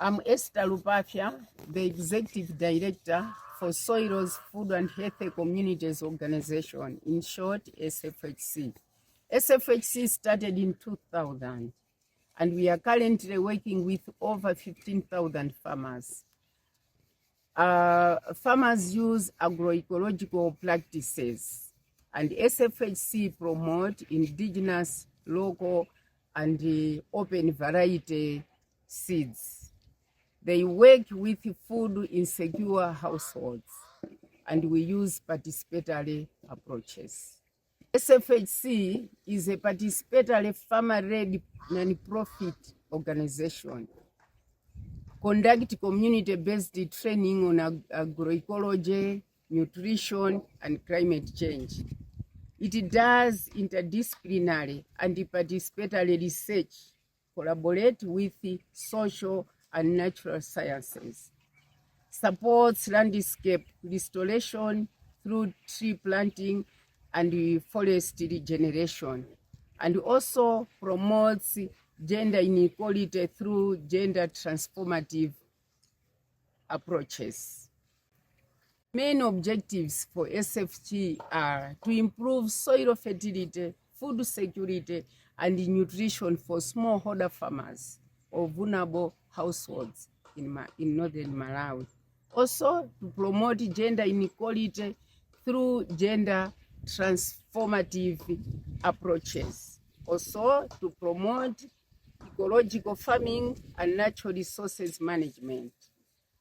I'm Esther Lupafya, the Executive Director for Soils, Food and Healthy Communities Organization, in short, SFHC. SFHC started in 2000, and we are currently working with over 15,000 farmers. Farmers use agroecological practices, and SFHC promote indigenous, local, and open variety seeds. They work with food insecure households, and we use participatory approaches. SFHC is a participatory farmer-led non-profit organization. Conduct community-based training on agroecology, nutrition, and climate change. It does interdisciplinary and participatory research, collaborate with social and natural sciences, supports landscape restoration through tree planting and forest regeneration, and also promotes gender inequality through gender transformative approaches. Main objectives for SFHC are to improve soil fertility, food security, and nutrition for smallholder farmers or vulnerable households in northern Malawi. Also, to promote gender inequality through gender transformative approaches. Also, to promote ecological farming and natural resources management.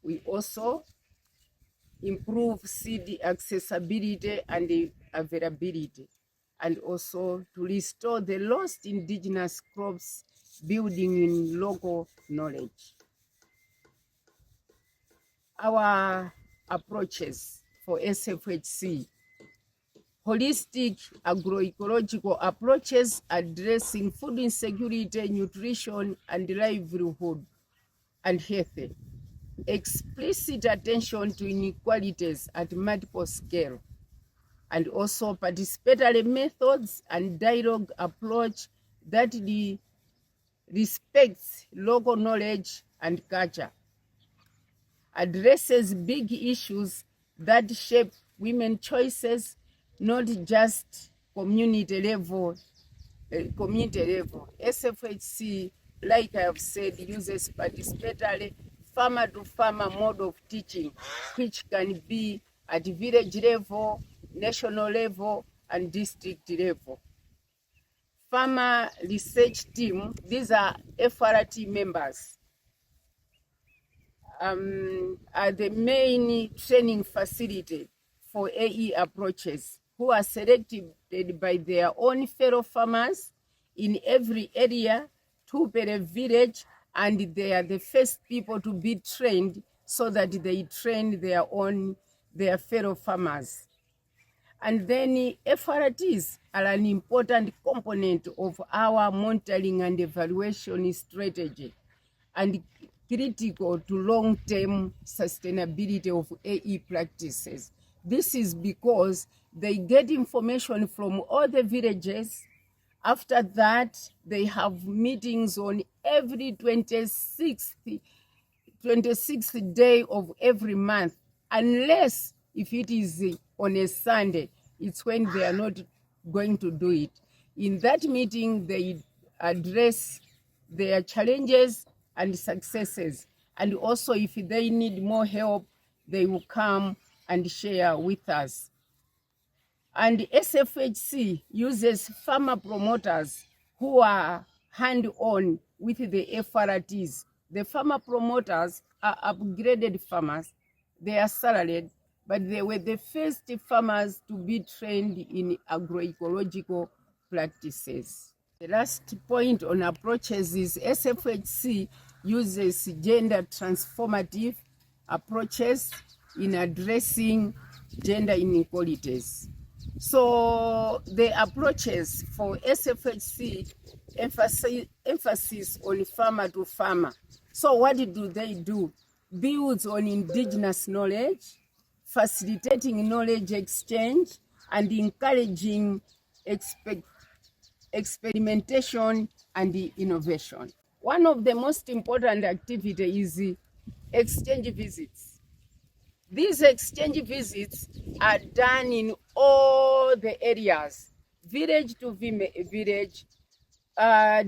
We also improve seed accessibility and availability, and also to restore the lost indigenous crops, building in local knowledge. Our approaches for SFHC: holistic agroecological approaches addressing food insecurity, nutrition, and livelihood and health. Explicit attention to inequalities at multiple scale, and also participatory methods and dialogue approach that respects local knowledge and culture, addresses big issues that shape women's choices, not just community level. SFHC, like I have said, uses participatory farmer-to-farmer mode of teaching, which can be at village level, national level, and district level. Farmer research team, these are FRT members, are the main training facility for AE approaches, who are selected by their own fellow farmers in every area, 2 per village, and they are the first people to be trained so that they train their fellow farmers. And then FRTs are an important component of our monitoring and evaluation strategy, and critical to long-term sustainability of AE practices. This is because they get information from all the villages. After that, they have meetings on every 26th day of every month, unless if it is on a Sunday, it's when they are not going to do it. In that meeting, they address their challenges and successes, and also if they need more help, they will come and share with us. And SFHC uses farmer promoters who are hand-on with the FRTs. The farmer promoters are upgraded farmers. They are salaried, but they were the first farmers to be trained in agroecological practices. The last point on approaches is SFHC uses gender transformative approaches in addressing gender inequalities. So the approaches for SFHC emphasis on farmer to farmer. So what do they do? Builds on indigenous knowledge, facilitating knowledge exchange, and encouraging experimentation and innovation. One of the most important activity is exchange visits. These exchange visits are done in all the areas, village to village,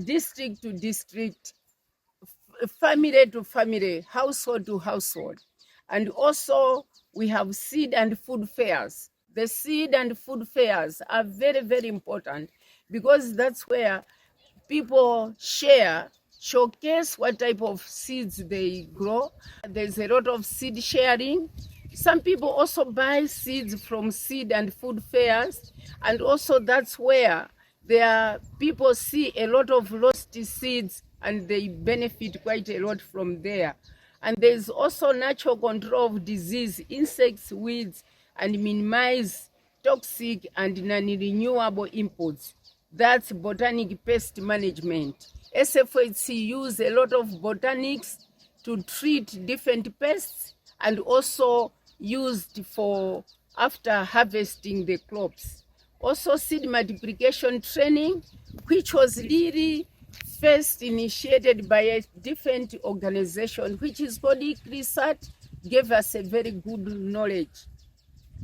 district to district, family to family, household to household. And also we have seed and food fairs. The seed and food fairs are very, very important because that's where people showcase what type of seeds they grow. There's a lot of seed sharing. Some people also buy seeds from seed and food fairs, and also that's where people see a lot of lost seeds and they benefit quite a lot from there. And there's also natural control of disease, insects, weeds, and minimize toxic and non-renewable inputs. That's botanic pest management. SFHC use a lot of botanics to treat different pests and also used for after harvesting the crops. Also seed multiplication training, which was really first initiated by a different organization, which is called ICRISAT, gave us a very good knowledge.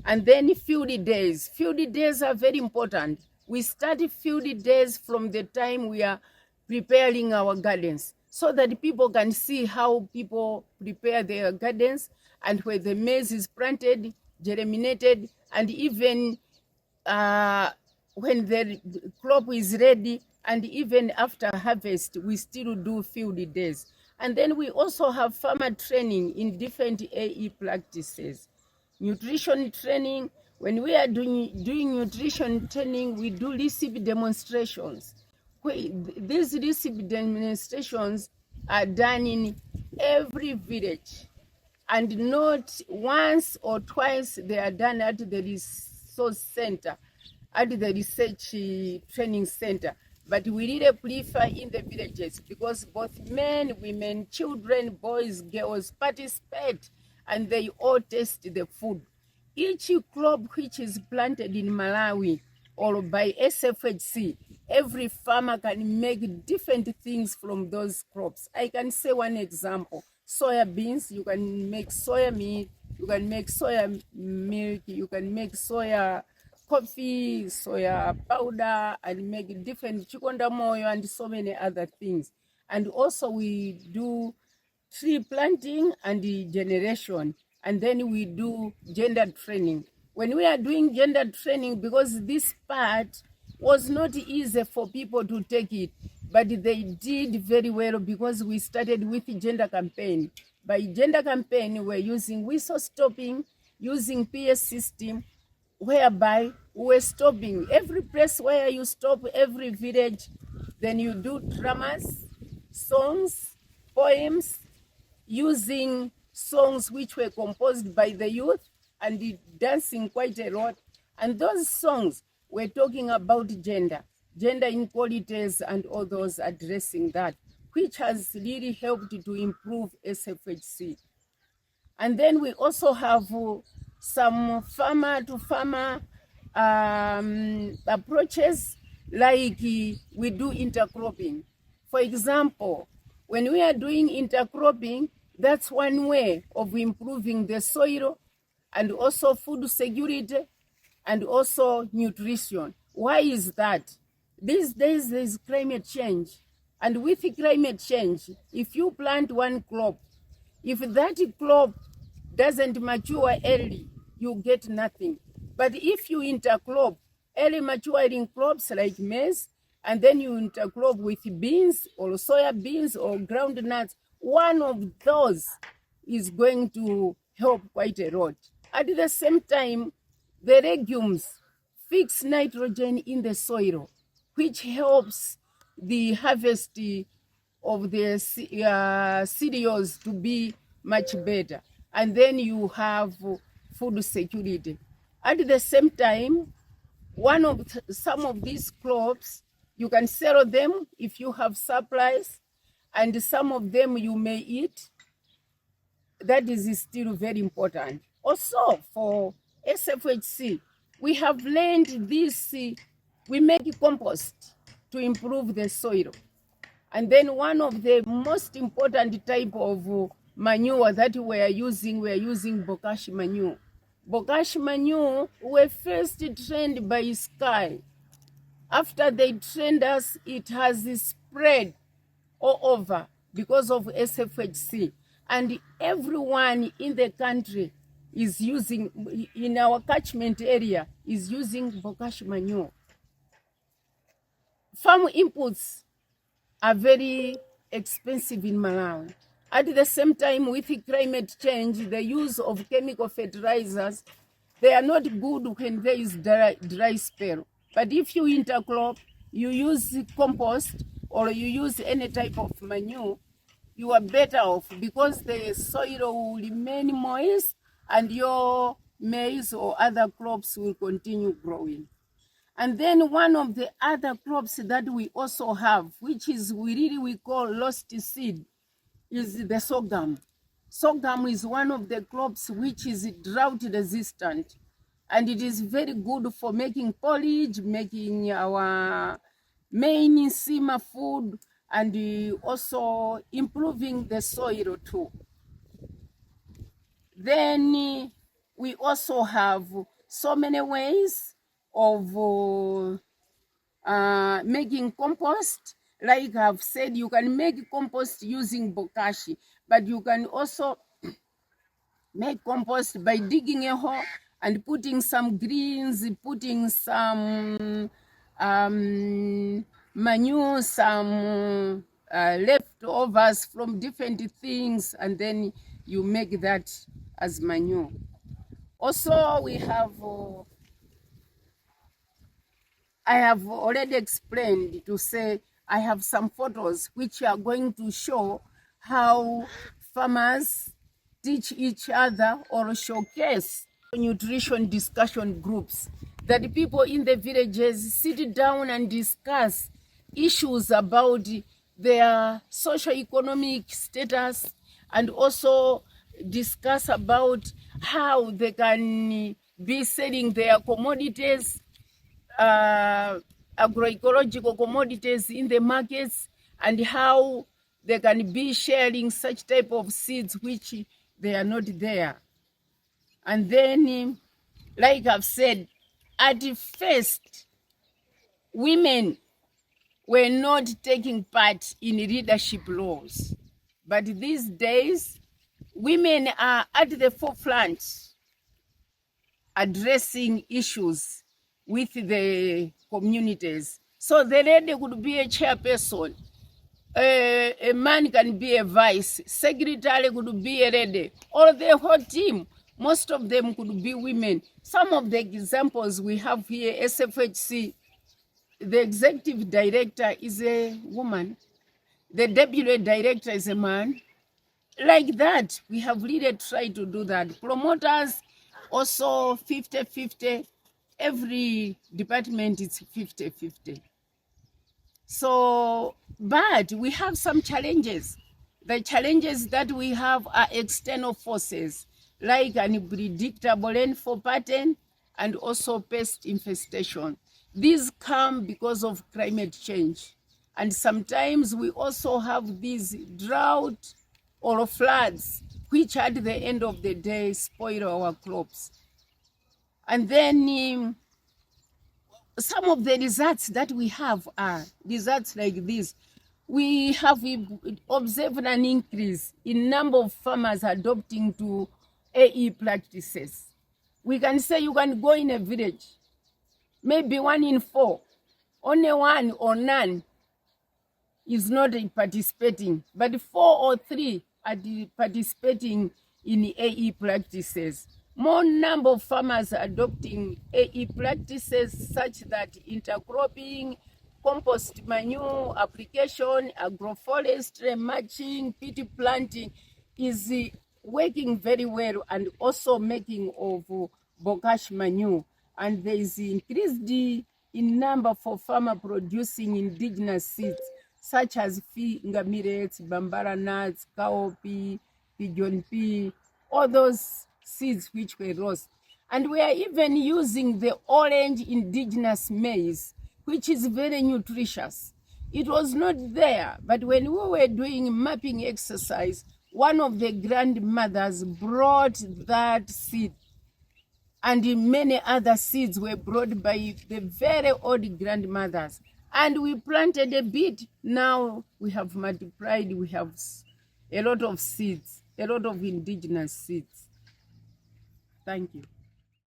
And then field days. Field days are very important. We start field days from the time we are preparing our gardens so that people can see how people prepare their gardens and where the maize is planted, germinated, and even when the crop is ready, and even after harvest, we still do field days. And then we also have farmer training in different AE practices. Nutrition training. When we are doing nutrition training, we do recipe demonstrations. These recipe demonstrations are done in every village, and not once or twice. They are done at the resource center, at the research training center. But we really prefer in the villages because both men, women, children, boys, girls participate and they all taste the food. Each crop which is planted in Malawi or by SFHC, every farmer can make different things from those crops. I can say one example. Soya beans, you can make soya meat, you can make soya milk, you can make soya coffee, soya powder, and make different chikonda moyo and so many other things. And also we do tree planting and generation, and then we do gender training. When we are doing gender training, because this part was not easy for people to take it, but they did very well because we started with gender campaign. By gender campaign, we're using whistle stopping, using PS system, whereby we're stopping every place where you stop, every village. Then you do dramas, songs, poems, using songs which were composed by the youth and dancing quite a lot. And those songs were talking about gender inequalities and all those addressing that, which has really helped to improve SFHC. And then we also have some farmer to farmer approaches, like we do intercropping. For example, when we are doing intercropping, that's one way of improving the soil and also food security and also nutrition. Why is that? These days there's climate change. And with climate change, if you plant one crop, if that crop doesn't mature early, you get nothing. But if you intercrop early maturing crops like maize, and then you intercrop with beans or soya beans or groundnuts, one of those is going to help quite a lot. At the same time, the legumes fix nitrogen in the soil, which helps the harvest of the cereals to be much better. And then you have food security. At the same time, some of these crops, you can sell them if you have supplies, and some of them you may eat. That is still very important. Also, for SFHC, we have learned this, we make compost to improve the soil. And then one of the most important type of manure that we're using bokashi manure. Bokashi manure were first trained by Sky. After they trained us, it has spread all over because of SFHC. And everyone in the country is using, in our catchment area, is using bokashi manure. Farm inputs are very expensive in Malawi. At the same time, with climate change, the use of chemical fertilizers, they are not good when there is dry spell. But if you intercrop, you use compost or you use any type of manure, you are better off because the soil will remain moist and your maize or other crops will continue growing. And then one of the other crops that we also have, which is we call lost seed, is the sorghum. Sorghum is one of the crops which is drought resistant, and it is very good for making porridge, making our main simmer food, and also improving the soil too. Then we also have so many ways of making compost. Like I've said, you can make compost using bokashi, but you can also make compost by digging a hole and putting some greens, putting some manure, some leftovers from different things, and then you make that as manure. Also, we have I have already explained to say I have some photos which are going to show how farmers teach each other or showcase nutrition discussion groups, that people in the villages sit down and discuss issues about their socio-economic status, and also discuss about how they can be selling their commodities, agroecological commodities in the markets, and how they can be sharing such type of seeds which they are not there. And then, like I've said, at first, women were not taking part in leadership roles. But these days, women are at the forefront addressing issues with the communities. So the lady could be a chairperson, a man can be a vice, secretary could be a lady, or the whole team. Most of them could be women. Some of the examples we have here, SFHC, the executive director is a woman, the deputy director is a man. Like that, we have really tried to do that. Promoters also 50-50. Every department is 50-50. So, but we have some challenges. The challenges that we have are external forces, like an unpredictable rainfall pattern and also pest infestation. These come because of climate change. And sometimes we also have these drought or floods, which at the end of the day spoil our crops. And then some of the results that we have are results like this. We have observed an increase in number of farmers adopting to AE practices. We can say you can go in a village, maybe 1 in 4, only 1 or none is not participating, but 4 or 3 are participating in AE practices. More number of farmers adopting AE practices such that intercropping, compost manure application, agroforestry, mulching, peat planting is working very well, and also making of bokashi manure. And there is increased in number for farmer producing indigenous seeds such as finger millets, bambara nuts, cowpea, pigeon pea, all those seeds which were lost. And we are even using the orange indigenous maize, which is very nutritious. It was not there, but when we were doing mapping exercise, one of the grandmothers brought that seed, and many other seeds were brought by the very old grandmothers. And we planted a bit. Now we have multiplied. We have a lot of seeds, a lot of indigenous seeds. Thank you.